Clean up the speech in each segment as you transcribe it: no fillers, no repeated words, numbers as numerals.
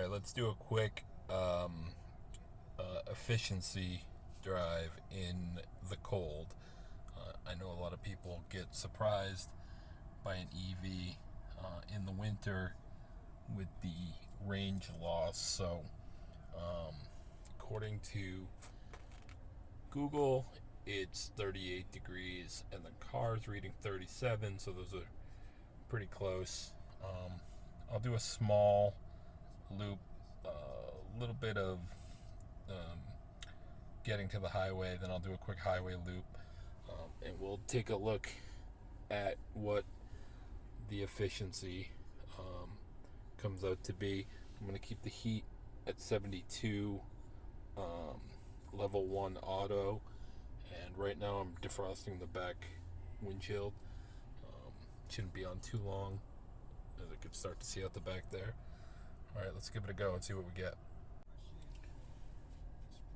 Alright, let's do a quick efficiency drive in the cold. I know a lot of people get surprised by an EV in the winter with the range loss. So, according to Google, it's 38 degrees and the car's reading 37, so those are pretty close. I'll do a small loop, a little bit of getting to the highway, then I'll do a quick highway loop, and we'll take a look at what the efficiency comes out to be. I'm going to keep the heat at 72, level 1 auto, and right now I'm defrosting the back windshield. Shouldn't be on too long, as I could start to see out the back there. Alright, let's give it a go and see what we get.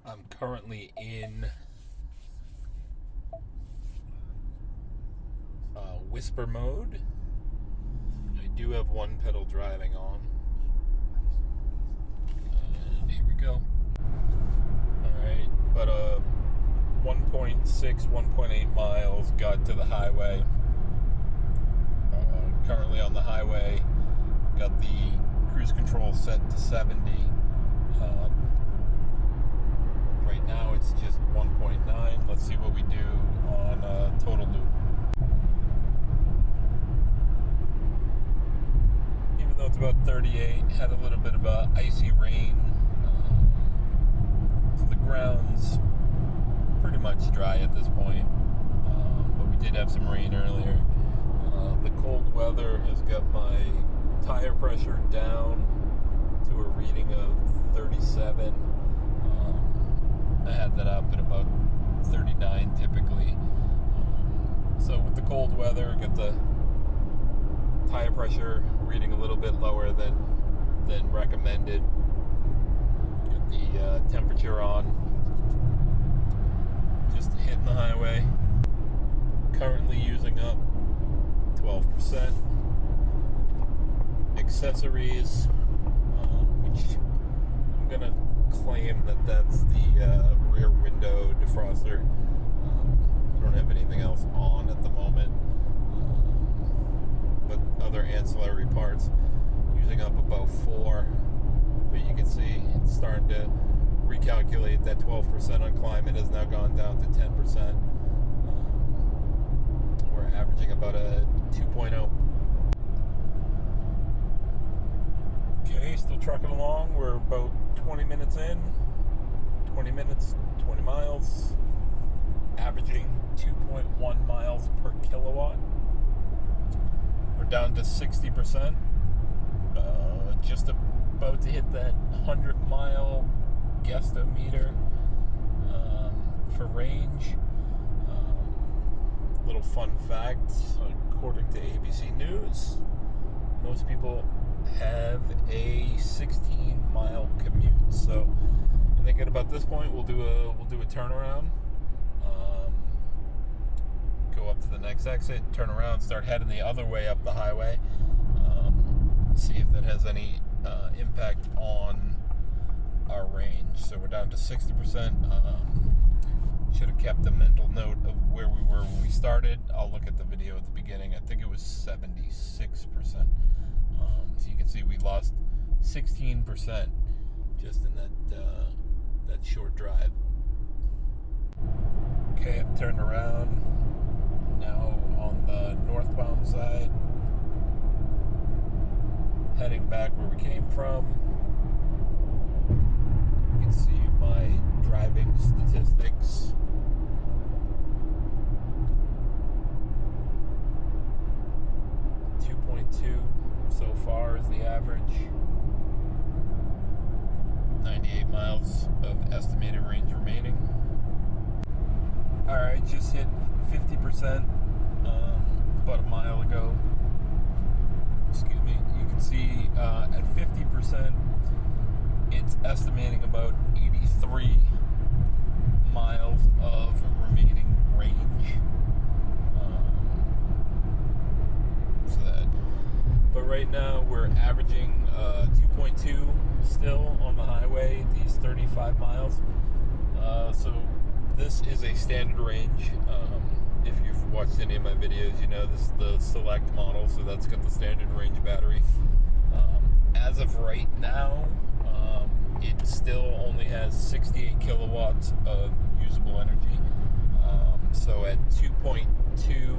I'm currently in whisper mode. I do have one pedal driving on. And here we go. Alright, about 1.6, 1.8 miles, got to the highway. Currently on the highway, got the cruise control set to 70. Right now it's just 1.9. Let's see what we do on total loop. Even though it's about 38, had a little bit of icy rain. So the ground's pretty much dry at this point, but we did have some rain earlier. The cold weather has got my tire pressure down to a reading of 37. I had that up at about 39 typically. So with the cold weather, get the tire pressure reading a little bit lower than recommended. Get the temperature on. Just hitting the highway. Currently using up 12%. Accessories, which I'm gonna claim that's the rear window defroster. I don't have anything else on at the moment, but other ancillary parts using up about 4. But you can see it's starting to recalculate. That 12% on climate has now gone down to 10%. We're averaging about a 2.0. Okay, still trucking along. We're about 20 minutes in. 20 minutes, 20 miles. Averaging 2.1 miles per kilowatt. We're down to 60%. Just about to hit that 100-mile guessometer for range. Little fun fact, according to ABC News, most people have a 16-mile commute. So I think at about this point we'll do a turnaround, go up to the next exit, turn around, start heading the other way up the highway, see if that has any impact on our range. So we're down to 60%. Should have kept a mental note of where we were when we started. I'll look at the video at the beginning. I think it was 76%. So you can see we lost 16% just in that short drive. Okay, I've turned around. Now on the northbound side, heading back where we came from. You can see my driving statistics. 2.2 so far is the average. 98 miles of estimated range remaining. Alright, just hit 50% about a mile ago. Excuse me. You can see at 50%, it's estimating about 83 miles of remaining range. But right now we're averaging 2.2, 35 miles. So this is a standard range. If you've watched any of my videos, you know this is the select model, so that's got the standard range battery. As of right now, it still only has 68 kilowatts of usable energy. So at 2.2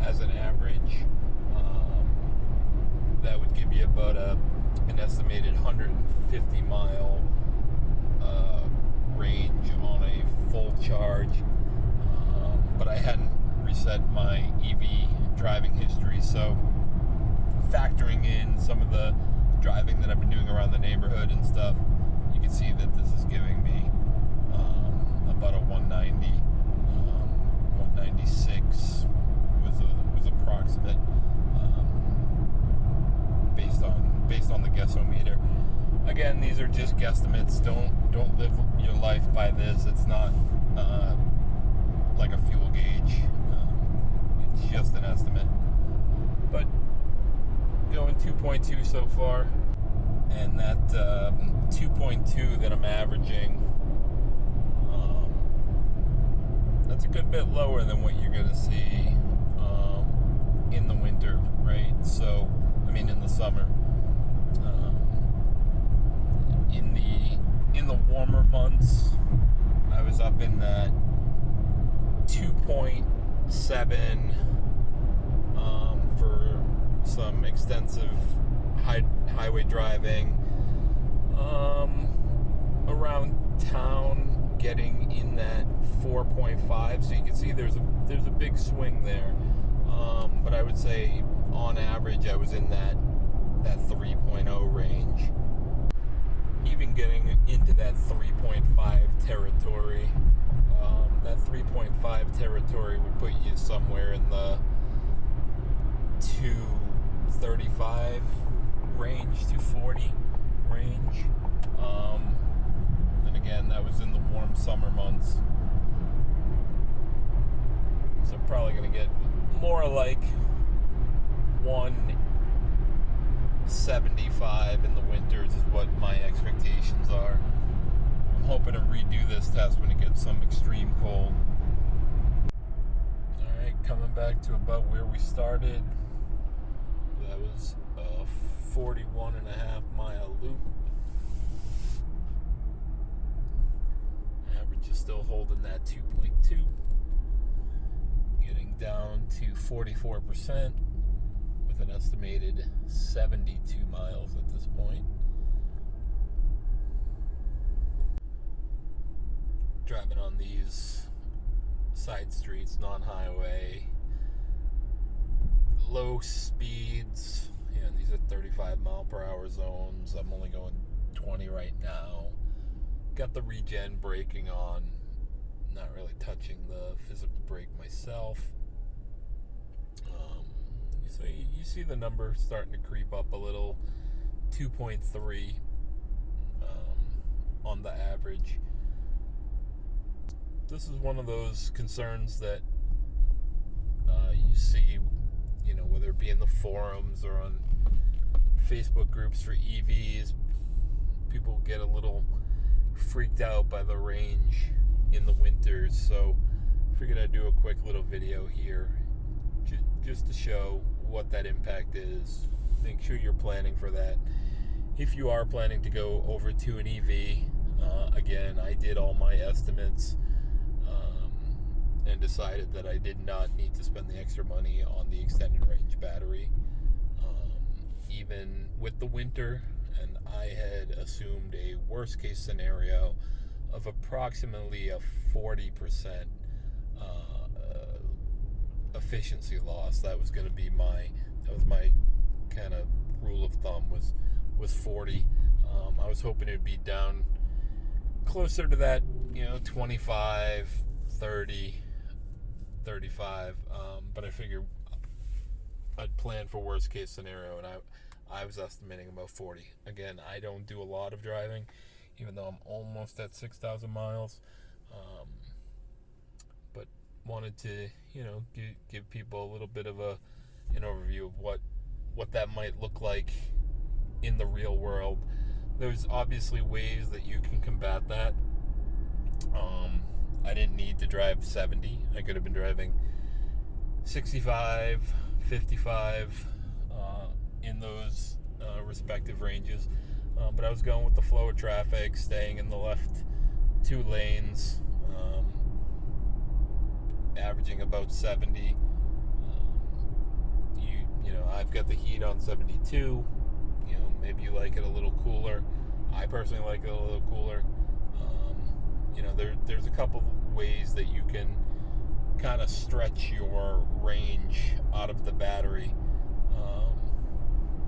as an average, that would give you about an estimated 150 mile range on a full charge. But I hadn't reset my EV driving history, so factoring in some of the driving that I've been doing around the neighborhood and stuff, you can see that this is giving me about a 190, 196 was approximate, based on the guessometer. Again, these are just guesstimates. Don't live your life by this. It's not like a fuel gauge. It's just an estimate. But going 2.2 so far, and that 2.2 that I'm averaging, that's a good bit lower than what you're gonna see in the winter, right? So, I mean, in the summer. In the warmer months, I was up in that 2.7 for some extensive highway driving around town, getting in that 4.5. So you can see there's a big swing there. But I would say on average I was in that 3.0 range. Even getting into that 3.5 territory, that 3.5 territory would put you somewhere in the 235 range, 240 range. And again, that was in the warm summer months. So I'm probably going to get more like 175 in the winters is what my expectations are. I'm hoping to redo this test when it gets some extreme cold. Alright, coming back to about where we started. That was a 41.5 mile loop. Average is still holding that 2.2. Getting down to 44%. An estimated 72 miles at this point. Driving on these side streets, non-highway, low speeds. Yeah, these are 35 mile per hour zones. I'm only going 20 right now. Got the regen braking on. Not really touching the physical brake myself. So you see the number starting to creep up a little, 2.3 on the average. This is one of those concerns that you see, you know, whether it be in the forums or on Facebook groups for EVs. People get a little freaked out by the range in the winters, so I figured I'd do a quick little video here just to show what that impact is. Make sure you're planning for that. If you are planning to go over to an EV, again, I did all my estimates and decided that I did not need to spend the extra money on the extended range battery, even with the winter. And I had assumed a worst case scenario of approximately a 40% efficiency loss. That was going to be my kind of rule of thumb was 40. I was hoping it'd be down closer to that, 25, 30, 35. But I figured I'd plan for worst case scenario, and I was estimating about 40. Again, I don't do a lot of driving, even though I'm almost at 6,000 miles. But wanted to, give people a little bit of an overview of what that might look like in the real world. there's obviously ways that you can combat that. I didn't need to drive 70. I could have been driving 65, 55 in those respective ranges. But I was going with the flow of traffic, staying in the left two lanes, averaging about 70. I've got the heat on 72. Maybe you like it a little cooler. I personally like it a little cooler. There's a couple ways that you can kind of stretch your range out of the battery.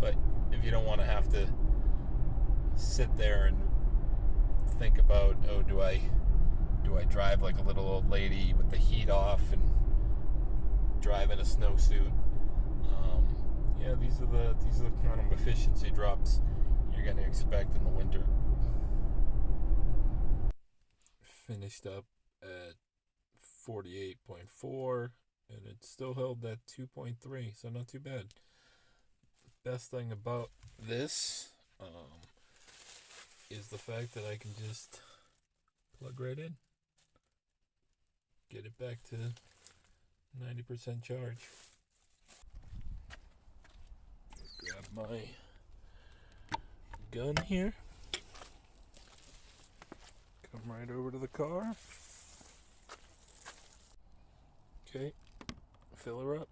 But if you don't want to have to sit there and think about, oh, do I drive like a little old lady with the heat off and drive in a snowsuit? These are the kind of efficiency drops you're going to expect in the winter. Finished up at 48.4, and it still held that 2.3, so not too bad. Best thing about this is the fact that I can just plug right in, get it back to 90% charge. Grab my gun here, come right over to the car. Okay, fill her up.